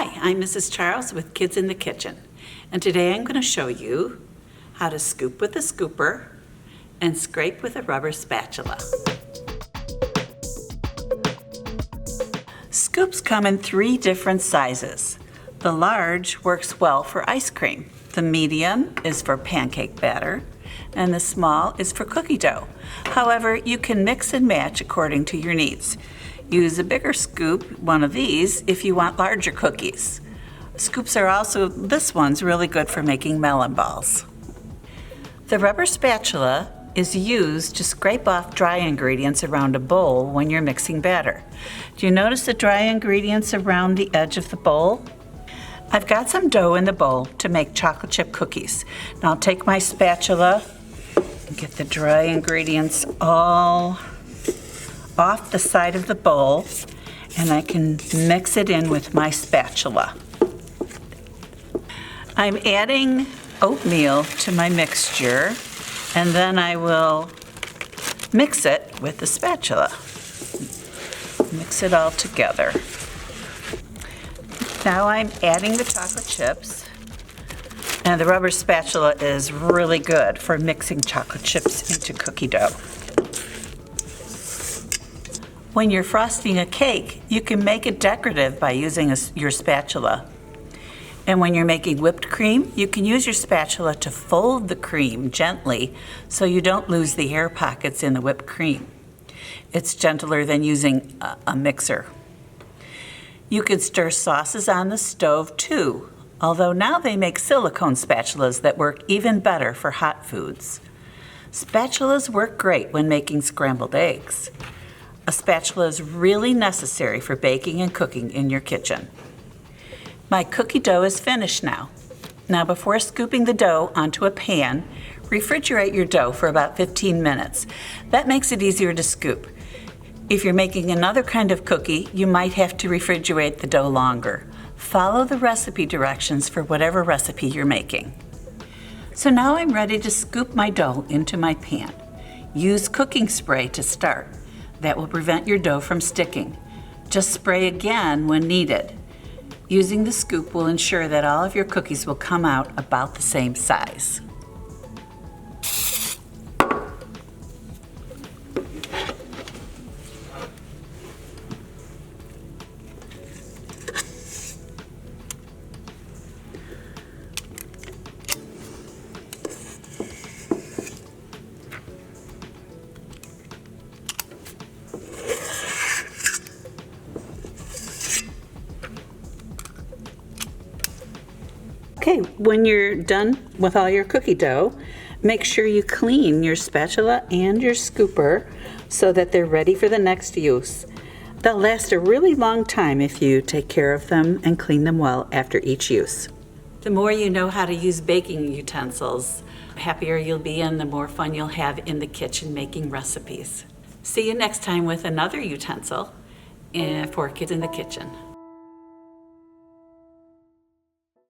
Hi, I'm Mrs. Charles with Kids in the Kitchen, and today I'm going to show you how to scoop with a scooper and scrape with a rubber spatula. Scoops come in 3 different sizes. The large works well for ice cream. The medium is for pancake batter, and the small is for cookie dough. However, you can mix and match according to your needs. Use a bigger scoop, one of these, if you want larger cookies. Scoops are also, this one's really good for making melon balls. The rubber spatula is used to scrape off dry ingredients around a bowl when you're mixing batter. Do you notice the dry ingredients around the edge of the bowl? I've got some dough in the bowl to make chocolate chip cookies. Now I'll take my spatula and get the dry ingredients all off the side of the bowl, and I can mix it in with my spatula. I'm adding oatmeal to my mixture, and then I will mix it with the spatula. Mix it all together. Now I'm adding the chocolate chips, and the rubber spatula is really good for mixing chocolate chips into cookie dough. When you're frosting a cake, you can make it decorative by using your spatula. And when you're making whipped cream, you can use your spatula to fold the cream gently so you don't lose the air pockets in the whipped cream. It's gentler than using a mixer. You can stir sauces on the stove too, although now they make silicone spatulas that work even better for hot foods. Spatulas work great when making scrambled eggs. A spatula is really necessary for baking and cooking in your kitchen. My cookie dough is finished now. Now before scooping the dough onto a pan, refrigerate your dough for about 15 minutes. That makes it easier to scoop. If you're making another kind of cookie, you might have to refrigerate the dough longer. Follow the recipe directions for whatever recipe you're making. So now I'm ready to scoop my dough into my pan. Use cooking spray to start. That will prevent your dough from sticking. Just spray again when needed. Using the scoop will ensure that all of your cookies will come out about the same size. Okay, when you're done with all your cookie dough, make sure you clean your spatula and your scooper so that they're ready for the next use. They'll last a really long time if you take care of them and clean them well after each use. The more you know how to use baking utensils, the happier you'll be and the more fun you'll have in the kitchen making recipes. See you next time with another utensil for Kids in the Kitchen.